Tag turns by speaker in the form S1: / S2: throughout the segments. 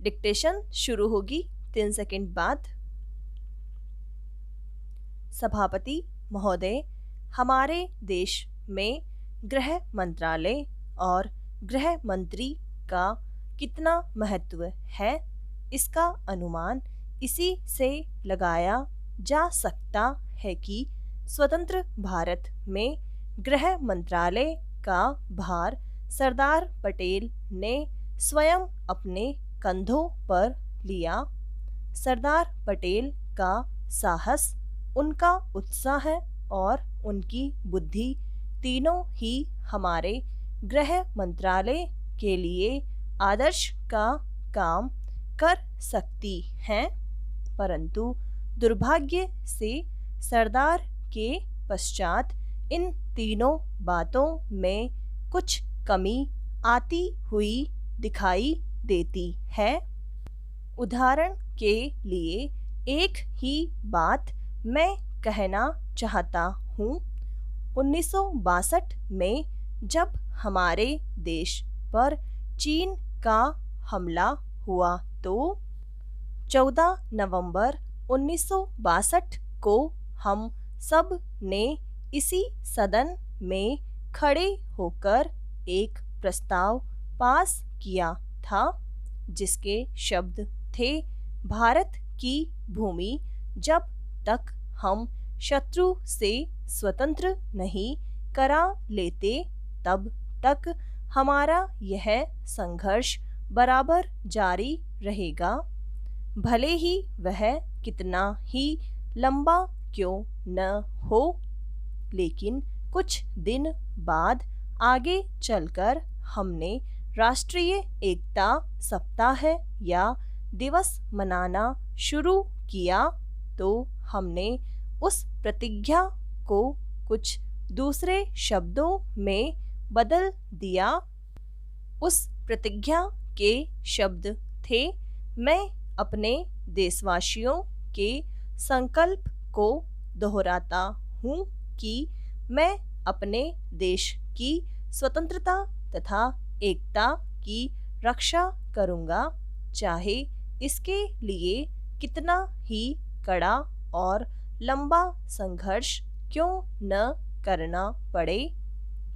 S1: Dictation शुरू होगी 3 second बाद। सभापति महोदय, हमारे देश में गृह मंत्रालय और गृह मंत्री का कितना महत्व है, इसका अनुमान इसी से लगाया जा सकता है कि स्वतंत्र भारत में गृह मंत्रालय का भार सरदार पटेल ने स्वयं अपने कंधों पर लिया। सरदार पटेल का साहस, उनका उत्साह और उनकी बुद्धि तीनों ही हमारे गृह मंत्रालय के लिए आदर्श का काम कर सकती हैं, परंतु दुर्भाग्य से सरदार के पश्चात इन तीनों बातों में कुछ कमी आती हुई दिखाई देती है। उदाहरण के लिए एक ही बात मैं कहना चाहता हूँ। 1962 में जब हमारे देश पर चीन का हमला हुआ तो 14 नवंबर 1962 को हम सब ने इसी सदन में खड़े होकर एक प्रस्ताव पास किया था, जिसके शब्द थे, भारत की भूमि जब तक हम शत्रु से स्वतंत्र नहीं करा लेते तब तक हमारा यह संघर्ष बराबर जारी रहेगा, भले ही वह कितना ही लंबा क्यों न हो। लेकिन कुछ दिन बाद आगे चलकर हमने राष्ट्रीय एकता सप्ताह या दिवस मनाना शुरू किया, तो हमने उस प्रतिज्ञा को कुछ दूसरे शब्दों में बदल दिया। उस प्रतिज्ञा के शब्द थे, मैं अपने देशवासियों के संकल्प को दोहराता हूँ कि मैं अपने देश की स्वतंत्रता तथा एकता की रक्षा करूँगा, चाहे इसके लिए कितना ही कड़ा और लंबा संघर्ष क्यों न करना पड़े।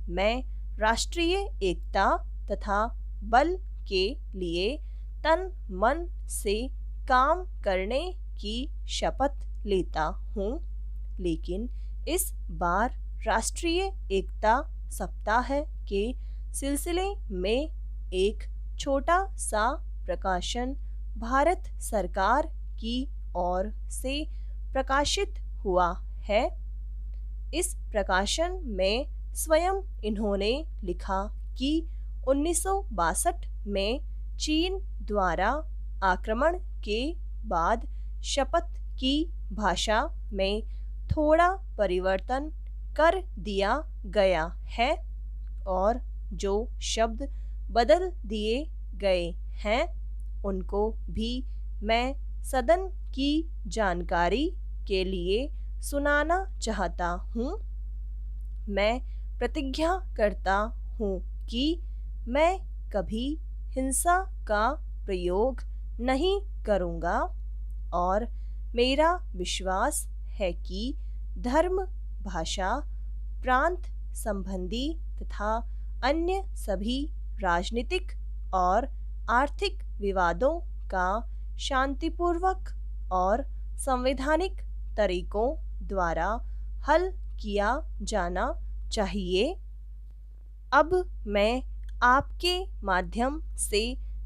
S1: मैं राष्ट्रीय एकता तथा बल के लिए तन मन से काम करने की शपथ लेता हूँ। लेकिन इस बार राष्ट्रीय एकता सप्ताह के सिलसिले में एक छोटा सा प्रकाशन भारत सरकार की ओर से प्रकाशित हुआ है। इस प्रकाशन में स्वयं इन्होंने लिखा कि 1962 में चीन द्वारा आक्रमण के बाद शपथ की भाषा में थोड़ा परिवर्तन कर दिया गया है और जो शब्द बदल दिए गए हैं उनको भी मैं सदन की जानकारी के लिए सुनाना चाहता हूँ। मैं प्रतिज्ञा करता हूँ कि मैं कभी हिंसा का प्रयोग नहीं करूँगा और मेरा विश्वास है कि धर्म, भाषा, प्रांत संबंधी तथा अन्य सभी राजनीतिक और आर्थिक विवादों का शांतिपूर्वक और संवैधानिक तरीकों द्वारा हल किया जाना चाहिए। अब मैं आपके माध्यम से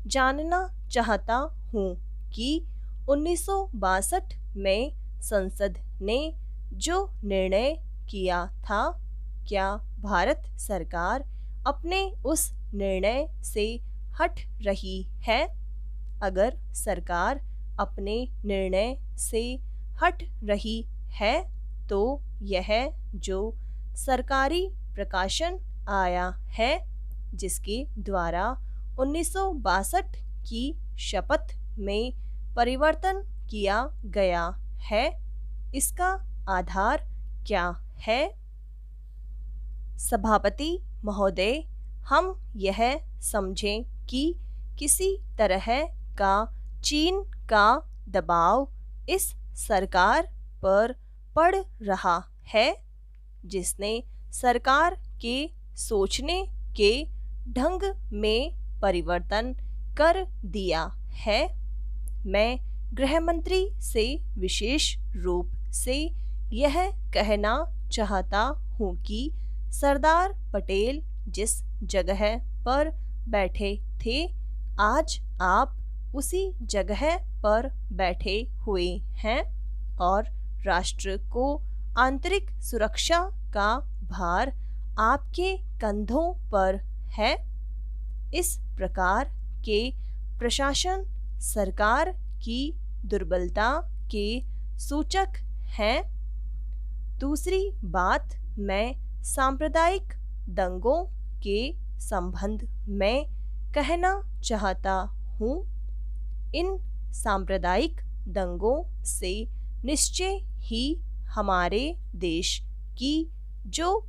S1: जानना चाहता हूँ कि 1962 में संसद ने जो निर्णय किया था, क्या भारत सरकार अपने उस निर्णय से हट रही है? अगर सरकार अपने निर्णय से हट रही है तो यह जो सरकारी प्रकाशन आया है, जिसके द्वारा 1962 की शपथ में परिवर्तन किया गया है, इसका आधार क्या है? सभापति महोदय, हम यह समझें कि किसी तरह का चीन का दबाव इस सरकार पर पड़ रहा है, जिसने सरकार के सोचने के ढंग में परिवर्तन कर दिया है। मैं गृह मंत्री से विशेष रूप से यह कहना चाहता हूँ कि सरदार पटेल जिस जगह पर बैठे थे, आज आप उसी जगह पर बैठे हुए हैं और राष्ट्र को आंतरिक सुरक्षा का भार आपके कंधों पर है। इस प्रकार के प्रशासन सरकार की दुर्बलता के सूचक हैं। दूसरी बात, मैं सांप्रदायिक दंगों के संबंध में कहना चाहता हूँ। इन सांप्रदायिक दंगों से निश्चय ही हमारे देश की जो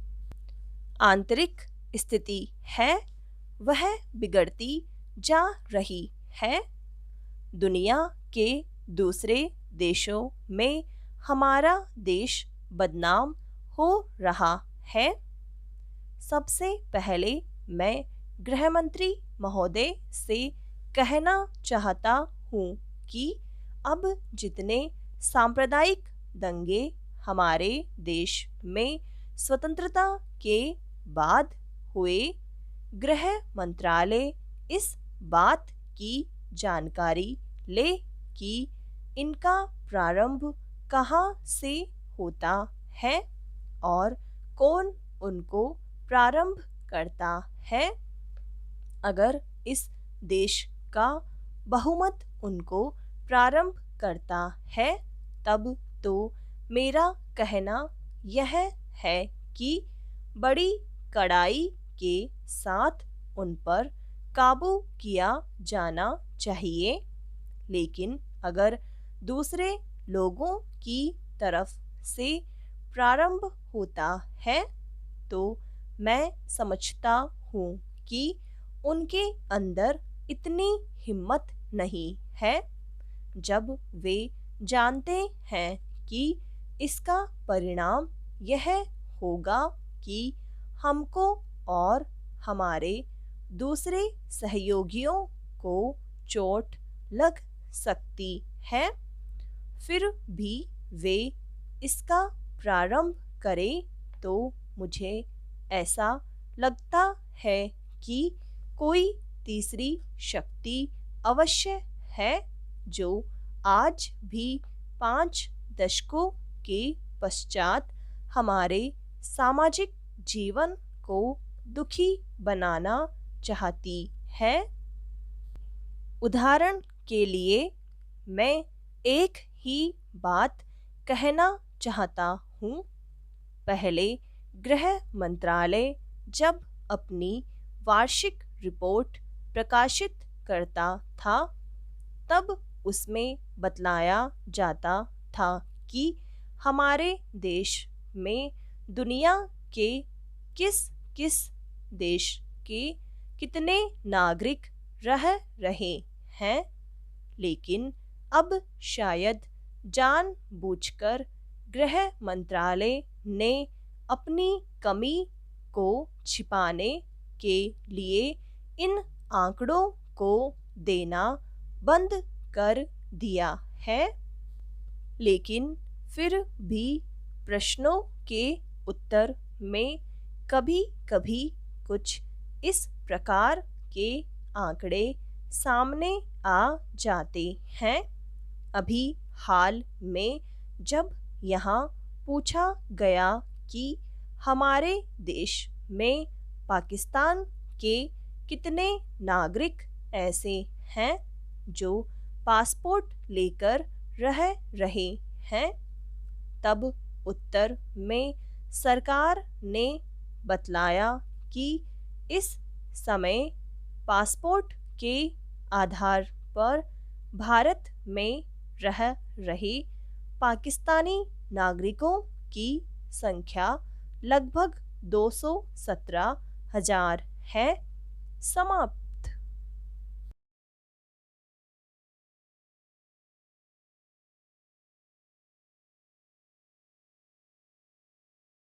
S1: आंतरिक स्थिति है वह बिगड़ती जा रही है। दुनिया के दूसरे देशों में हमारा देश बदनाम हो रहा है। सबसे पहले मैं गृह मंत्री महोदय से कहना चाहता हूँ कि अब जितने सांप्रदायिक दंगे हमारे देश में स्वतंत्रता के बाद हुए, गृह मंत्रालय इस बात की जानकारी ले कि इनका प्रारंभ कहाँ से होता है और कौन उनको प्रारंभ करता है। अगर इस देश का बहुमत उनको प्रारंभ करता है, तब तो मेरा कहना यह है कि बड़ी कड़ाई के साथ उन पर काबू किया जाना चाहिए। लेकिन अगर दूसरे लोगों की तरफ से प्रारंभ होता है, तो मैं समझता हूँ कि उनके अंदर इतनी हिम्मत नहीं है। जब वे जानते हैं कि इसका परिणाम यह होगा कि हमको और हमारे दूसरे सहयोगियों को चोट लग सकती है, फिर भी वे इसका प्रारंभ करें, तो मुझे ऐसा लगता है कि कोई तीसरी शक्ति अवश्य है जो आज भी 5 दशकों के पश्चात हमारे सामाजिक जीवन को दुखी बनाना चाहती है। उदाहरण के लिए मैं एक ही बात कहना चाहता हूँ। पहले गृह मंत्रालय जब अपनी वार्षिक रिपोर्ट प्रकाशित करता था, तब उसमें बतलाया जाता था कि हमारे देश में दुनिया के किस किस देश के कितने नागरिक रह रहे हैं। लेकिन अब शायद जानबूझकर गृह मंत्रालय ने अपनी कमी को छिपाने के लिए इन आंकड़ों को देना बंद कर दिया है। लेकिन फिर भी प्रश्नों के उत्तर में कभी-कभी कुछ इस प्रकार के आंकड़े सामने आ जाते हैं। अभी हाल में जब यहाँ पूछा गया कि हमारे देश में पाकिस्तान के कितने नागरिक ऐसे हैं जो पासपोर्ट लेकर रह रहे हैं, तब उत्तर में सरकार ने बतलाया कि इस समय पासपोर्ट के आधार पर भारत में रह रहे पाकिस्तानी नागरिकों की संख्या लगभग 217,000 है। समाप्त।